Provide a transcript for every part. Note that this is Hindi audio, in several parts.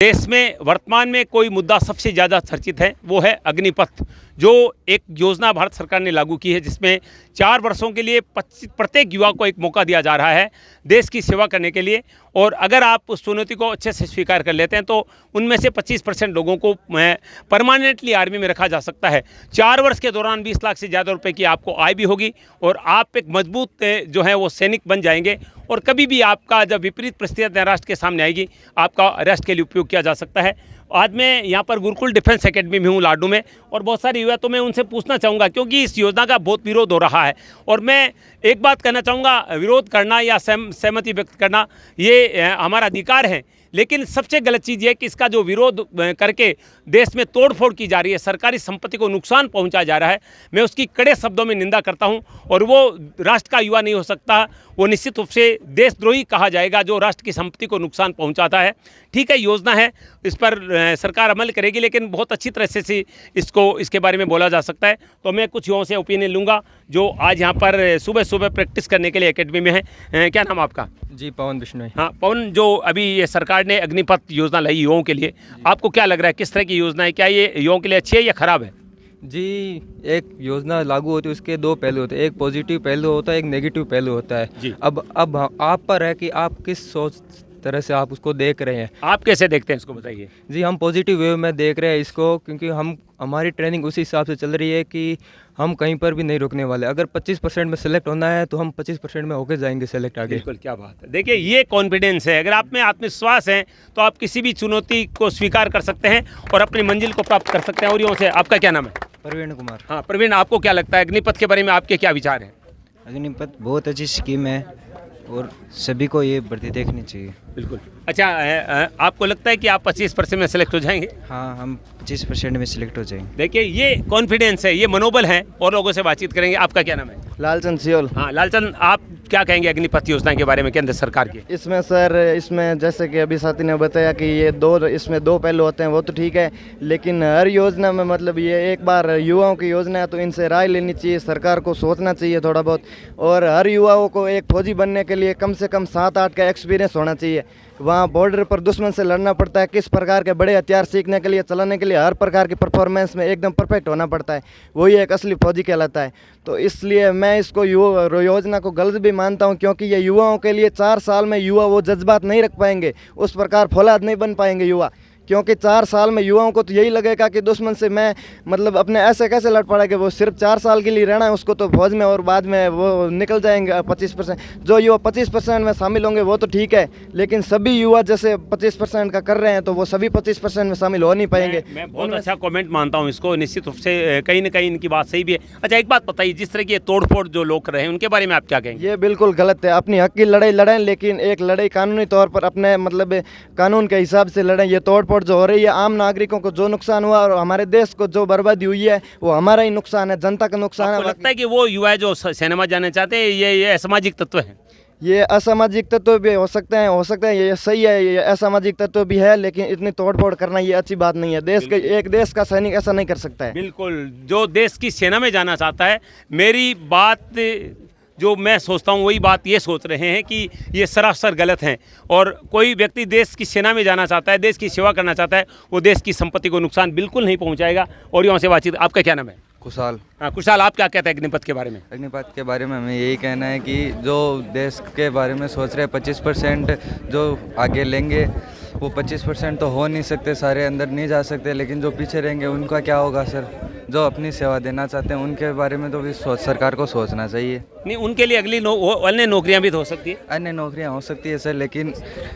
देश में वर्तमान में कोई मुद्दा सबसे ज़्यादा चर्चित है, वो है अग्निपथ, जो एक योजना भारत सरकार ने लागू की है, जिसमें 4 वर्षों के लिए प्रत्येक युवा को एक मौका दिया जा रहा है देश की सेवा करने के लिए। और अगर आप उस चुनौती को अच्छे से स्वीकार कर लेते हैं तो उनमें से 25% लोगों को परमानेंटली आर्मी में रखा जा सकता है। 4 वर्ष के दौरान 20 लाख से ज़्यादा रुपए की आपको आय भी होगी और आप एक मजबूत जो है वो सैनिक बन जाएंगे। और कभी भी आपका जब विपरीत परिस्थितियां राष्ट्र के सामने आएगी, आपका राष्ट्र के लिए उपयोग किया जा सकता है। आज मैं यहाँ पर गुरुकुल डिफेंस एकेडमी में हूँ लाडू में, और बहुत सारे युवा, तो मैं उनसे पूछना चाहूँगा, क्योंकि इस योजना का बहुत विरोध हो रहा है। और मैं एक बात कहना चाहूँगा, विरोध करना या सहमति व्यक्त करना ये हमारा अधिकार है, लेकिन सबसे गलत चीज़ ये है कि इसका जो विरोध करके देश में तोड़फोड़ की जा रही है, सरकारी संपत्ति को नुकसान पहुंचाया जा रहा है, मैं उसकी कड़े शब्दों में निंदा करता हूं। और वो राष्ट्र का युवा नहीं हो सकता, वो निश्चित रूप से देशद्रोही कहा जाएगा जो राष्ट्र की संपत्ति को नुकसान पहुंचाता है। ठीक है, योजना है, इस पर सरकार अमल करेगी, लेकिन बहुत अच्छी तरह से इसके बारे में बोला जा सकता है। तो मैं कुछ युवाओं से ओपिनियन लूँगा जो आज यहाँ पर सुबह सुबह प्रैक्टिस करने के लिए एकेडमी में है। क्या नाम आपका? जी, पवन बिश्नोई। हाँ पवन, जो अभी ये सरकार ने अग्निपथ योजना लाई युवाओं के लिए, आपको क्या लग रहा है, किस तरह की योजना है? क्या ये युवाओं के लिए अच्छी है या ख़राब है? जी, एक योजना लागू होती है, उसके 2 पहलू होते हैं। एक पॉजिटिव पहलू होता है, एक नेगेटिव पहलू होता है। जी। अब आप पर है कि आप किस सोच तरह से आप उसको देख रहे हैं। आप कैसे देखते हैं इसको, बताइए। जी, हम पॉजिटिव वे में देख रहे हैं इसको, क्योंकि हमारी ट्रेनिंग उसी हिसाब से चल रही है कि हम कहीं पर भी नहीं रुकने वाले। अगर 25% में सेलेक्ट होना है तो हम 25% में होके जाएंगे सेलेक्ट आगे। बिल्कुल, क्या बात है। देखिए, ये कॉन्फिडेंस है। अगर आप में आत्मविश्वास है तो आप किसी भी चुनौती को स्वीकार कर सकते हैं और अपनी मंजिल को प्राप्त कर सकते हैं। और यूँ से, आपका क्या नाम है? प्रवीण कुमार। हाँ प्रवीण, आपको क्या लगता है अग्निपथ के बारे में, आपके क्या विचार हैं? अग्निपथ बहुत अच्छी स्कीम है और सभी को ये भर्ती देखनी चाहिए। बिल्कुल। अच्छा, आपको लगता है कि आप 25% में सेलेक्ट हो जाएंगे? हाँ, हम 25% में सिलेक्ट हो जाएंगे। देखिए, ये कॉन्फिडेंस है, ये मनोबल है, और लोगों से बातचीत करेंगे। आपका क्या नाम है? लालचंद सियोल। हाँ लालचंद, आप क्या कहेंगे अग्निपथ योजना के बारे में, केंद्र सरकार की? इसमें सर, इसमें जैसे कि अभी साथी ने बताया कि इसमें 2 पहलू होते हैं, वो तो ठीक है, लेकिन हर योजना में मतलब ये एक बार युवाओं की योजना है तो इनसे राय लेनी चाहिए, सरकार को सोचना चाहिए थोड़ा बहुत। और हर युवाओं को एक फौजी बनने के लिए कम से कम 7-8 का एक्सपीरियंस होना चाहिए। वहाँ बॉर्डर पर दुश्मन से लड़ना पड़ता है, किस प्रकार के बड़े हथियार सीखने के लिए, चलाने के लिए हर प्रकार की परफॉर्मेंस में एकदम परफेक्ट होना पड़ता है, वही एक असली फौजी कहलाता है। तो इसलिए मैं इसको योजना को गलत भी मानता हूँ, क्योंकि ये युवाओं के लिए 4 साल में युवा वो जज्बात नहीं रख पाएंगे, उस प्रकार फौलाद नहीं बन पाएंगे युवा, क्योंकि 4 साल में युवाओं को तो यही लगेगा कि दुश्मन से मैं मतलब अपने ऐसे कैसे लड़ पड़ेंगे। वो सिर्फ 4 साल के लिए रहना है उसको तो फौज में, और बाद में वो निकल जाएंगे 25%। जो युवा 25% में शामिल होंगे वो तो ठीक है, लेकिन सभी युवा जैसे 25% का कर रहे हैं तो वो सभी 25% में शामिल हो नहीं पाएंगे। मैं बहुत अच्छा कमेंट मानता हूँ इसको, निश्चित रूप से कहीं ना कहीं इनकी बात सही भी है। अच्छा, एक बात बताइए, जिस तरह की तोड़फोड़ जो लोग कर रहे हैं उनके बारे में आप क्या कहेंगे? ये बिल्कुल गलत है। अपनी हक की लड़ाई लड़ें, लेकिन एक लड़ाई कानूनी तौर पर अपने मतलब कानून के हिसाब से लड़ें। ये तोड़फोड़ जो हो रही है, आम नागरिकों को जो नुकसान हुआ और हमारे देश को जो बर्बादी हुई है, वो हमारा ही नुकसान है, जनता का नुकसान है। लगता है कि वो युवा जो सेना में जाना चाहते हैं ये असामाजिक तत्व है? ये असामाजिक तत्व भी हो सकते हैं, ये सही है, ये असामाजिक तत्व भी है, लेकिन इतनी तोड़फोड़ करना ये अच्छी बात नहीं है। एक देश का सैनिक ऐसा नहीं कर सकता है। बिल्कुल, जो देश की सेना में जाना चाहता है, मेरी बात जो मैं सोचता हूँ वही बात ये सोच रहे हैं कि ये सरासर गलत हैं। और कोई व्यक्ति देश की सेना में जाना चाहता है, देश की सेवा करना चाहता है, वो देश की संपत्ति को नुकसान बिल्कुल नहीं पहुँचाएगा। और यहाँ से बातचीत, आपका क्या नाम है? कुशाल। हाँ कुशाल, आप क्या कहते हैं अग्निपथ के बारे में? अग्निपथ के बारे में हमें यही कहना है कि जो देश के बारे में सोच रहे हैं 25% जो आगे लेंगे, वो 25% तो हो नहीं सकते, सारे अंदर नहीं जा सकते, लेकिन जो पीछे रहेंगे उनका क्या होगा सर? जो अपनी सेवा देना चाहते हैं उनके बारे में तो भी सरकार को सोचना चाहिए। नहीं, उनके लिए अगली अन्य नौकरियां भी तो हो सकती है। अन्य नौकरियां हो सकती है सर, लेकिन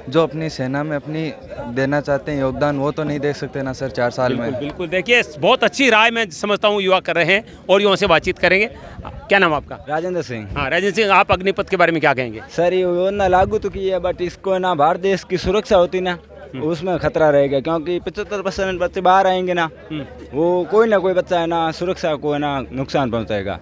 जो अपनी सेना में अपनी देना चाहते हैं योगदान, वो तो नहीं दे सकते ना सर 4 साल में। बिल्कुल, देखिए बहुत अच्छी राय मैं समझता हूँ युवा कर रहे हैं, और युवाओं से बातचीत करेंगे। क्या नाम आपका? राजेंद्र सिंह। हाँ राजेंद्र सिंह, आप अग्निपथ के बारे में क्या कहेंगे? सर, ये योजना लागू तो की है, बट इसको ना भारत देश की सुरक्षा होती ना, उसमें खतरा रहेगा, क्योंकि 75% बच्चे बाहर आएंगे ना, वो कोई ना कोई बच्चा है ना सुरक्षा को है ना नुकसान पहुंचाएगा,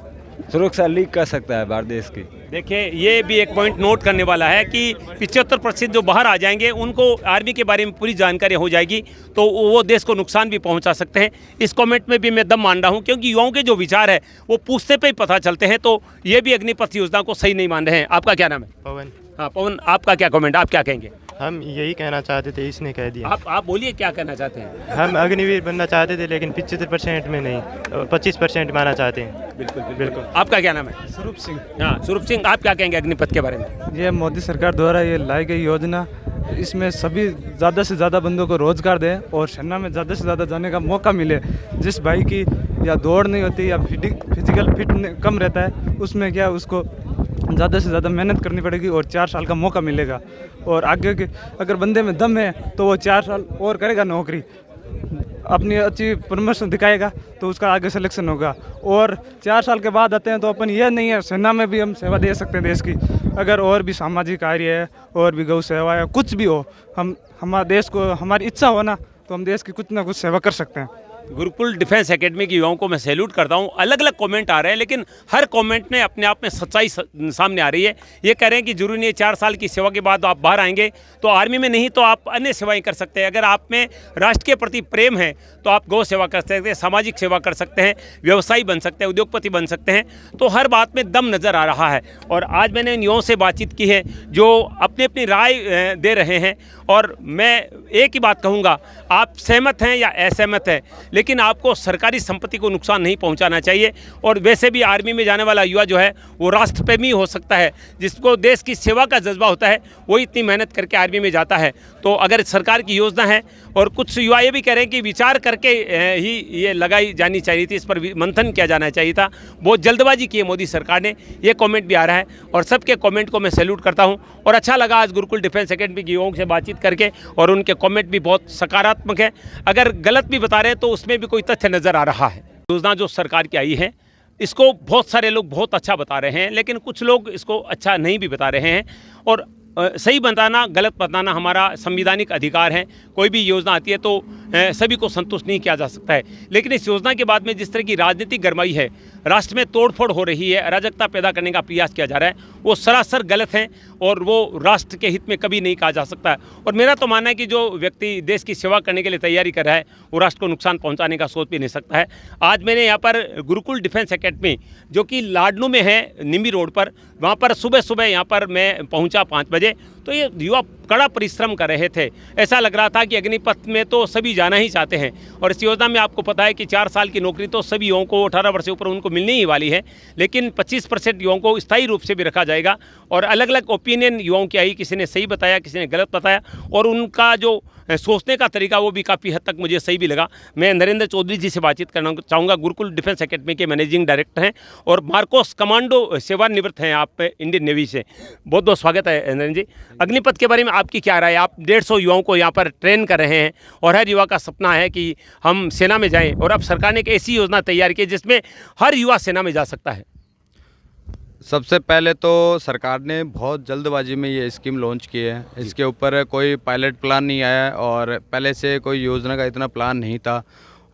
सुरक्षा लीक कर सकता है भारत देश की। देखिए, ये भी एक पॉइंट नोट करने वाला है कि 75% जो बाहर आ जाएंगे उनको आर्मी के बारे में पूरी जानकारी हो जाएगी, तो वो देश को नुकसान भी पहुंचा सकते हैं। इस कमेंट में भी मैं दम मान रहा हूं, क्योंकि युवाओं के जो विचार है वो पूछते पे ही पता चलते हैं। तो ये भी अग्निपथ योजना को सही नहीं मान रहे हैं। आपका क्या नाम है? पवन। हाँ पवन, आपका क्या कमेंट, आप क्या कहेंगे? हम यही कहना चाहते थे, इसने कह दिया। आप बोलिए क्या कहना चाहते हैं? हम अग्निवीर बनना चाहते थे लेकिन 75% में नहीं, 25% माना चाहते हैं। बिल्कुल बिल्कुल। आपका क्या नाम है? स्वरूप सिंह। हाँ स्वरूप सिंह, आप क्या कहेंगे अग्निपथ के बारे में? ये मोदी सरकार द्वारा ये लाई गई योजना, इसमें सभी ज़्यादा से ज़्यादा बंदों को रोज़गार दें और सेना में ज़्यादा से ज़्यादा जाने का मौका मिले। जिस भाई की या दौड़ नहीं होती या फिजिकल फिट कम रहता है, उसमें क्या उसको ज़्यादा से ज़्यादा मेहनत करनी पड़ेगी और 4 साल का मौका मिलेगा। और आगे के अगर बंदे में दम है तो वो 4 साल और करेगा नौकरी, अपनी अच्छी प्रमोशन दिखाएगा तो उसका आगे सिलेक्शन होगा। और 4 साल के बाद आते हैं तो अपन ये नहीं है, सेना में भी हम सेवा दे सकते हैं देश की। अगर और भी सामाजिक कार्य है और भी गौ सेवा है, कुछ भी हो, हम हमारे देश को, हमारी इच्छा हो ना, तो हम देश की कुछ ना कुछ सेवा कर सकते हैं। गुरुकुल डिफेंस एकेडमी के युवाओं को मैं सैल्यूट करता हूं। अलग अलग कमेंट आ रहे हैं लेकिन हर कमेंट में अपने आप में सच्चाई सामने आ रही है। ये कह रहे हैं कि जरूरी नहीं 4 साल की सेवा के बाद आप बाहर आएंगे तो आर्मी में नहीं तो आप अन्य सेवाएं कर सकते हैं। अगर आप में राष्ट्र के प्रति प्रेम है तो आप गौ सेवा कर सकते हैं, सामाजिक सेवा कर सकते हैं, व्यवसायी बन सकते हैं, उद्योगपति बन सकते हैं। तो हर बात में दम नज़र आ रहा है। और आज मैंने इन युवाओं से बातचीत की है जो अपनी अपनी राय दे रहे हैं। और मैं एक ही बात कहूँगा, आप सहमत हैं या असहमत हैं, लेकिन आपको सरकारी संपत्ति को नुकसान नहीं पहुंचाना चाहिए। और वैसे भी आर्मी में जाने वाला युवा जो है वो राष्ट्रप्रेमी हो सकता है, जिसको देश की सेवा का जज्बा होता है, वो इतनी मेहनत करके आर्मी में जाता है। तो अगर सरकार की योजना है, और कुछ युवा ये भी कह रहे हैं कि विचार करके ही ये लगाई जानी चाहिए थी, इस पर मंथन किया जाना चाहिए था, बहुत जल्दबाजी की है मोदी सरकार ने, ये कमेंट भी आ रहा है। और सबके कमेंट को मैं सैल्यूट करता हूँ। और अच्छा लगा आज गुरुकुल डिफेंस एकेडमी के युवाओं से बातचीत करके, और उनके कमेंट भी बहुत सकारात्मक है। अगर गलत भी बता रहे हैं तो उसमें भी कोई तथ्य नज़र आ रहा है। योजना जो सरकार की आई है इसको बहुत सारे लोग बहुत अच्छा बता रहे हैं, लेकिन कुछ लोग इसको अच्छा नहीं भी बता रहे हैं। और सही बताना, गलत बताना हमारा संवैधानिक अधिकार है। कोई भी योजना आती है तो सभी को संतुष्ट नहीं किया जा सकता है। लेकिन इस योजना के बाद में जिस तरह की राजनीतिक गरमाई है, राष्ट्र में तोड़फोड़ हो रही है, अराजकता पैदा करने का प्रयास किया जा रहा है, वो सरासर गलत है और वो राष्ट्र के हित में कभी नहीं कहा जा सकता है। और मेरा तो मानना है कि जो व्यक्ति देश की सेवा करने के लिए तैयारी कर रहा है वो राष्ट्र को नुकसान पहुंचाने का सोच भी नहीं सकता है। आज मैंने यहाँ पर गुरुकुल डिफेंस एकेडमी जो कि लाडनू में है, निम्बी रोड पर, वहाँ पर सुबह सुबह यहाँ पर मैं पहुँचा 5 बजे, तो ये युवा कड़ा परिश्रम कर रहे थे। ऐसा लग रहा था कि अग्निपथ में तो सभी जाना ही चाहते हैं। और इस योजना में आपको पता है कि 4 साल की नौकरी तो सभी युवाओं को 18 वर्ष से ऊपर उनको मिलने ही वाली है, लेकिन 25% युवाओं को स्थायी रूप से भी रखा जाएगा। और अलग अलग ओपिनियन युवाओं की आई, किसी ने सही बताया, किसी ने गलत बताया, और उनका जो सोचने का तरीका वो भी काफ़ी हद तक मुझे सही भी लगा। मैं नरेंद्र चौधरी जी से बातचीत करना चाहूँगा। गुरुकुल डिफेंस एकेडमी के मैनेजिंग डायरेक्टर हैं और मार्कोस कमांडो सेवानिवृत्त हैं आप इंडियन नेवी से। बहुत बहुत स्वागत है नरेंद्र जी। अग्निपथ के बारे में आपकी क्या राय है? आप 150 युवाओं को यहाँ पर ट्रेन कर रहे हैं और हर युवा का सपना है कि हम सेना में जाएँ, और अब सरकार ने एक ऐसी योजना तैयार की जिसमें हर युवा सेना में जा सकता है। सबसे पहले तो सरकार ने बहुत जल्दबाजी में ये स्कीम लॉन्च की है। इसके ऊपर कोई पायलट प्लान नहीं आया और पहले से कोई योजना का इतना प्लान नहीं था,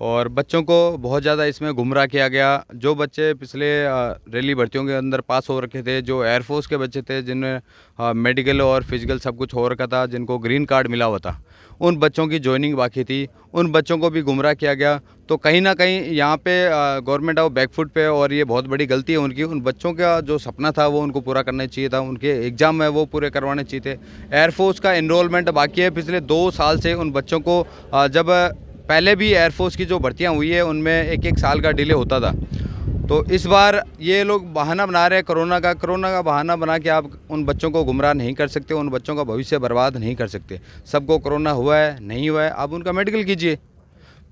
और बच्चों को बहुत ज़्यादा इसमें गुमराह किया गया। जो बच्चे पिछले रैली भर्तियों के अंदर पास हो रखे थे, जो एयरफोर्स के बच्चे थे जिनमें मेडिकल और फिजिकल सब कुछ हो रखा था, जिनको ग्रीन कार्ड मिला हुआ था, उन बच्चों की जॉइनिंग बाकी थी, उन बच्चों को भी गुमराह किया गया। तो कहीं ना कहीं यहाँ पे गवर्नमेंट ऑफ बैकफुट पे, और ये बहुत बड़ी गलती है उनकी। उन बच्चों का जो सपना था वो उनको पूरा करना चाहिए था, उनके एग्ज़ाम है वो पूरे करवाने चाहिए थे। एयरफोर्स का एनरोलमेंट बाकी है पिछले 2 साल से। उन बच्चों को जब पहले भी एयरफोर्स की जो भर्तियाँ हुई है उनमें 1-1 साल का डिले होता था, तो इस बार ये लोग बहाना बना रहे हैं कोरोना का बहाना बना के आप उन बच्चों को गुमराह नहीं कर सकते, उन बच्चों का भविष्य बर्बाद नहीं कर सकते। सबको कोरोना हुआ है, नहीं हुआ है, आप उनका मेडिकल कीजिए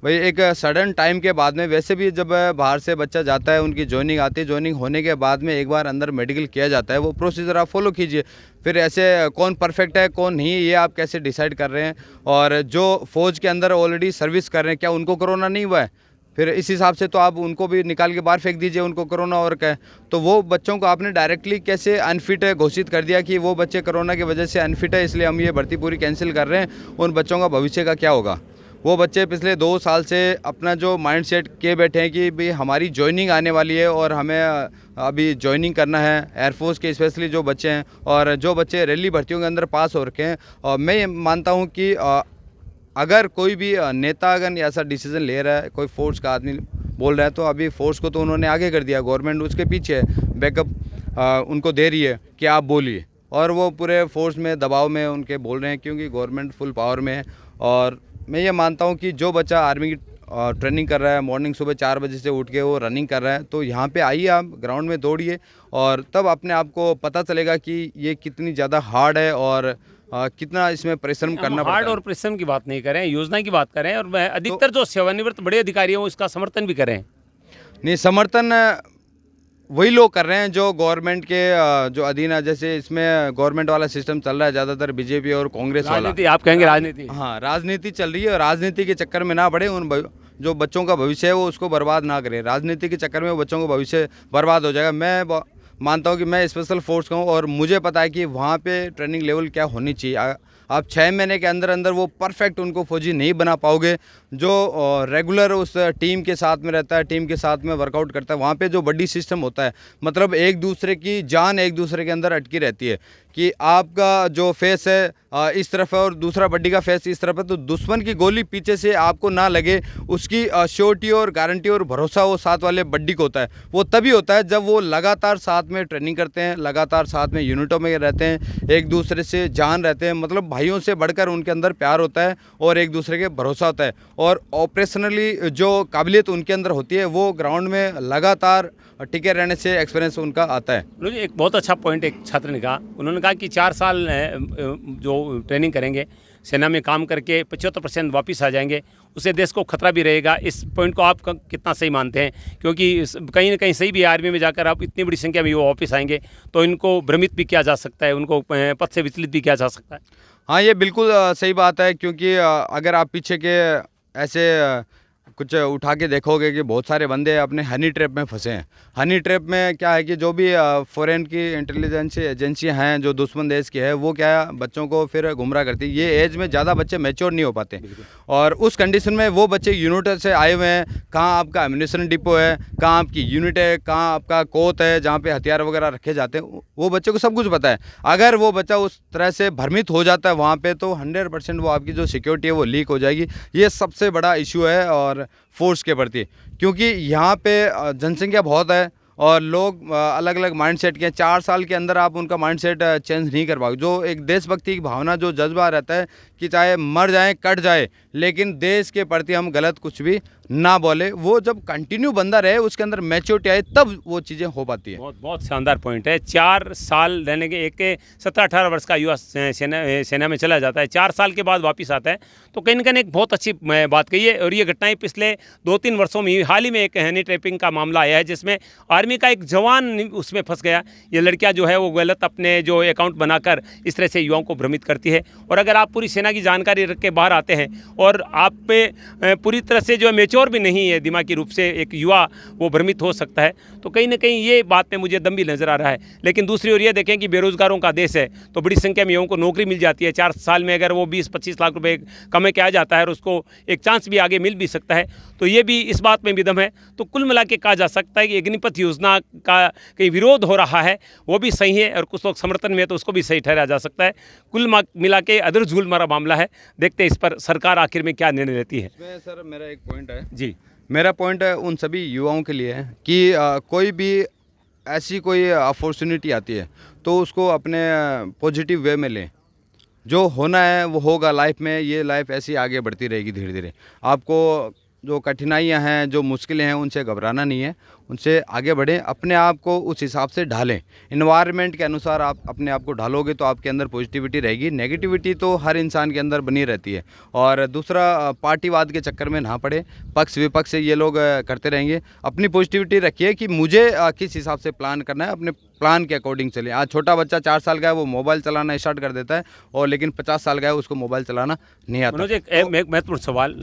भाई। एक सडन टाइम के बाद में वैसे भी जब बाहर से बच्चा जाता है, उनकी जॉइनिंग आती है, जॉइनिंग होने के बाद में एक बार अंदर मेडिकल किया जाता है, वो प्रोसीजर आप फॉलो कीजिए। फिर ऐसे कौन परफेक्ट है कौन नहीं, ये आप कैसे डिसाइड कर रहे हैं? और जो फ़ौज के अंदर ऑलरेडी सर्विस कर रहे हैं, क्या उनको कोरोना नहीं हुआ है? फिर इस हिसाब से तो आप उनको भी निकाल के बाहर फेंक दीजिए, उनको कोरोना और क्या है। तो वो बच्चों को आपने डायरेक्टली कैसे अनफिट घोषित कर दिया कि वो बच्चे कोरोना की वजह से अनफिट है, इसलिए हम ये भर्ती पूरी कैंसिल कर रहे हैं। उन बच्चों का भविष्य का क्या होगा? वो बच्चे पिछले 2 साल से अपना जो माइंड सेट किए बैठे हैं कि भाई हमारी जॉइनिंग आने वाली है और हमें अभी जॉइनिंग करना है, एयरफोर्स के स्पेशली जो बच्चे हैं और जो बच्चे रैली भर्तियों के अंदर पास हो रखे हैं। और मैं ये मानता हूँ कि अगर कोई भी नेता अगर ऐसा डिसीजन ले रहा है, कोई फोर्स का आदमी बोल रहा है, तो अभी फोर्स को तो उन्होंने आगे कर दिया, गवर्नमेंट उसके पीछे है, बैकअप उनको दे रही है कि आप बोलिए। और वो पूरे फोर्स में दबाव में उनके बोल रहे हैं, क्योंकि गवर्नमेंट फुल पावर में है। और मैं ये मानता हूँ कि जो बच्चा आर्मी की ट्रेनिंग कर रहा है, मॉर्निंग सुबह 4 बजे से उठ के वो रनिंग कर रहा है, तो यहाँ पे आइए, आप ग्राउंड में दौड़िए और तब अपने आप को पता चलेगा कि ये कितनी ज़्यादा हार्ड है और कितना इसमें परिश्रम करना पड़ता है। हार्ड और परिश्रम की बात नहीं करें, योजना की बात करें, और अधिकतर जो सेवानिवृत्त बड़े अधिकारी हैं वो इसका समर्थन भी करें। नहीं, समर्थन वही लोग कर रहे हैं जो गवर्नमेंट के जो अधीन है। जैसे इसमें गवर्नमेंट वाला सिस्टम चल रहा है ज़्यादातर बीजेपी और कांग्रेस वाला। राजनीति, आप कहेंगे राजनीति? हाँ, राजनीति चल रही है और राजनीति के चक्कर में ना पड़े, उन जो बच्चों का भविष्य है वो उसको बर्बाद ना करें। राजनीति के चक्कर में वो बच्चों का भविष्य बर्बाद हो जाएगा। मैं मानता हूँ कि मैं स्पेशल फोर्स का हूँ और मुझे पता है कि वहाँ पे ट्रेनिंग लेवल क्या होनी चाहिए। आप 6 महीने के अंदर अंदर वो परफेक्ट उनको फौजी नहीं बना पाओगे जो रेगुलर उस टीम के साथ में रहता है, टीम के साथ में वर्कआउट करता है। वहाँ पे जो बड्डी सिस्टम होता है, मतलब एक दूसरे की जान एक दूसरे के अंदर अटकी रहती है कि आपका जो फेस है इस तरफ है और दूसरा बड्डी का फेस इस तरफ है, तो दुश्मन की गोली पीछे से आपको ना लगे, उसकी श्योरिटी और गारंटी और भरोसा वो साथ वाले बड्डी को होता है। वो तभी होता है जब वो लगातार साथ में ट्रेनिंग करते हैं, लगातार साथ में यूनिटों में रहते हैं, एक दूसरे से जान रहते हैं, मतलब भाइयों से बढ़कर उनके अंदर प्यार होता है और एक दूसरे के भरोसा होता है। और ऑपरेशनली जो काबिलियत उनके अंदर होती है वो ग्राउंड में लगातार टिके रहने से एक्सपीरियंस उनका आता है। मुझे एक बहुत अच्छा पॉइंट एक छात्र ने कहा, उन्होंने कहा कि 4 साल जो ट्रेनिंग करेंगे, सेना में काम करके 75% वापस आ जाएंगे, उससे देश को खतरा भी रहेगा। इस पॉइंट को आप कितना सही मानते हैं? क्योंकि कहीं ना कहीं सही भी आर्मी में जाकर आप इतनी बड़ी संख्या में वो वापस आएंगे तो इनको भ्रमित भी किया जा सकता है, उनको पद से विचलित भी किया जा सकता है। हाँ, ये बिल्कुल सही बात है, क्योंकि अगर आप पीछे के ऐसे कुछ उठा के देखोगे कि बहुत सारे बंदे अपने हनी ट्रैप में फंसे हैं। हनी ट्रैप में क्या है कि जो भी फॉरेन की इंटेलिजेंस एजेंसियां हैं जो दुश्मन देश की है, वो क्या बच्चों को फिर गुमराह करती है। ये एज में ज़्यादा बच्चे मैच्योर नहीं हो पाते और उस कंडीशन में वो बच्चे यूनिट से आए हुए हैं। कहाँ आपका एम्युनिशन डिपो है, कहाँ आपकी यूनिट है, कहाँ आपका कोत है जहाँ पे हथियार वगैरह रखे जाते हैं, वो बच्चे को सब कुछ पता है। अगर वो बच्चा उस तरह से भ्रमित हो जाता है वहाँ पे, तो 100% वो आपकी जो सिक्योरिटी है वो लीक हो जाएगी। ये सबसे बड़ा इशू है और फोर्स के प्रति, क्योंकि यहाँ पे जनसंख्या बहुत है और लोग अलग अलग माइंडसेट के हैं। 4 साल के अंदर आप उनका माइंडसेट चेंज नहीं कर पाओगे। जो एक देशभक्ति की भावना, जो जज्बा रहता है कि चाहे मर जाए कट जाए लेकिन देश के प्रति हम गलत कुछ भी ना बोले, वो जब कंटिन्यू बंदा रहे, उसके अंदर मैच्योरिटी आए, तब वो चीज़ें हो पाती है। बहुत बहुत शानदार पॉइंट है। 4 साल रहने के, एक 17-18 वर्ष का युवा सेना में चला जाता है, 4 साल के बाद वापस आता है, तो कहीं ना कहीं एक बहुत अच्छी बात कही है। और ये घटनाएं पिछले 2-3 वर्षों में, हाल ही में एक हनी ट्रैपिंग का मामला आया है जिसमें आर्मी का एक जवान उसमें फंस गया। ये लड़कियां जो है वो गलत अपने जो अकाउंट बनाकर इस तरह से युवाओं को भ्रमित करती है। और अगर आप पूरी सेना की जानकारी रख के बाहर आते हैं और आप पे पूरी तरह से जो मैच्योर भी नहीं है दिमागी रूप से, एक युवा वो भ्रमित हो सकता है, तो कहीं ना कहीं ये बात में मुझे दम भी नज़र आ रहा है। लेकिन दूसरी ओर ये देखें कि बेरोजगारों का देश है, तो बड़ी संख्या में युवाओं को नौकरी मिल जाती है। 4 साल में अगर वो 20-25 लाख रुपए कमा के आ जाता है और उसको एक चांस भी आगे मिल भी सकता है, तो ये भी इस बात में भी दम है। तो कुल मिला के कहा जा सकता है कि अग्निपथ योजना का कहीं विरोध हो रहा है वो भी सही है और कुछ लोग समर्थन में है तो उसको भी सही ठहराया जा सकता है। कुल मिला के अदर झूल मारा मामला है। देखते हैं इस पर सरकार आखिर में क्या निर्णय लेती है। इसमें सर मेरा एक पॉइंट है जी, मेरा पॉइंट है उन सभी युवाओं के लिए है कि कोई भी ऐसी कोई अपॉर्चुनिटी आती है तो उसको अपने पॉजिटिव वे में लें। जो होना है वो होगा लाइफ में, ये लाइफ ऐसी आगे बढ़ती रहेगी धीरे धीरे। आपको जो कठिनाइयां हैं, जो मुश्किलें हैं, उनसे घबराना नहीं है, उनसे आगे बढ़ें, अपने आप को उस हिसाब से ढालें। इन्वायरमेंट के अनुसार आप अपने आप को ढालोगे तो आपके अंदर पॉजिटिविटी रहेगी। नेगेटिविटी तो हर इंसान के अंदर बनी रहती है। और दूसरा, पार्टीवाद के चक्कर में ना पड़े, पक्ष विपक्ष से ये लोग करते रहेंगे। अपनी पॉजिटिविटी रखिए कि मुझे किस हिसाब से प्लान करना है, अपने प्लान के अकॉर्डिंग चले। आज छोटा बच्चा 4 साल का है, वो मोबाइल चलाना स्टार्ट कर देता है और लेकिन 50 साल का है उसको मोबाइल चलाना नहीं आता। मुझे एक महत्वपूर्ण सवाल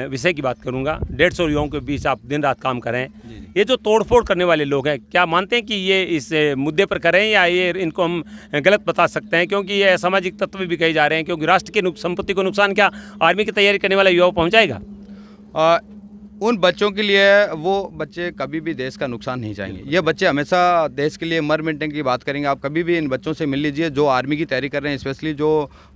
विषय की बात करूंगा। 150 युवाओं के बीच आप दिन रात काम कर रहे हैं। ये जो तोड़फोड़ करने वाले लोग हैं, क्या मानते हैं कि ये इस मुद्दे पर करें या ये इनको हम गलत बता सकते हैं? क्योंकि ये असामाजिक तत्व भी कहे जा रहे हैं, क्योंकि राष्ट्र की संपत्ति को नुकसान क्या आर्मी की तैयारी करने वाला युवा पहुंचाएगा? उन बच्चों के लिए, वो बच्चे कभी भी देश का नुकसान नहीं चाहेंगे। ये बच्चे हमेशा देश के लिए मर मिटने की बात करेंगे। आप कभी भी इन बच्चों से मिल लीजिए जो आर्मी की तैयारी कर रहे हैं, स्पेशली जो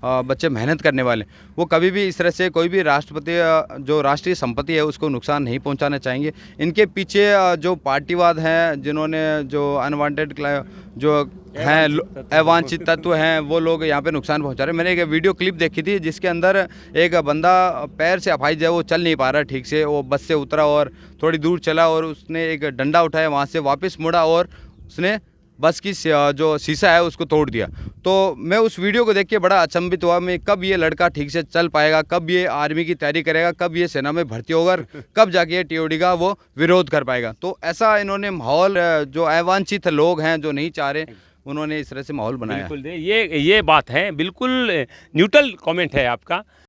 बच्चे मेहनत करने वाले, वो कभी भी इस तरह से कोई भी राष्ट्रपति जो राष्ट्रीय संपत्ति है उसको नुकसान नहीं पहुंचाना चाहेंगे। इनके पीछे जो पार्टीवाद हैं, जिन्होंने जो अनवांटेड जो हैं अवांछित तत्व हैं वो लोग यहाँ पे नुकसान पहुँचा रहे हैं। मैंने एक वीडियो क्लिप देखी थी जिसके अंदर एक बंदा पैर से अपाहिज है, वो चल नहीं पा रहा ठीक से, वो बस से उतरा और थोड़ी दूर चला और उसने एक डंडा उठाया, वहाँ से वापस मुड़ा और उसने बस की जो शीशा है उसको तोड़ दिया। तो मैं उस वीडियो को देख के बड़ा अचंभित हुआ, मैं कब ये लड़का ठीक से चल पाएगा, कब ये आर्मी की तैयारी करेगा, कब ये सेना में भर्ती होगा, कब जाके ये टीओडी का वो विरोध कर पाएगा। तो ऐसा इन्होंने माहौल, जो अवांछित लोग हैं जो नहीं चाह रहे, उन्होंने इस तरह से माहौल बनाया। बिल्कुल, ये बात है, बिल्कुल न्यूट्रल कमेंट है आपका।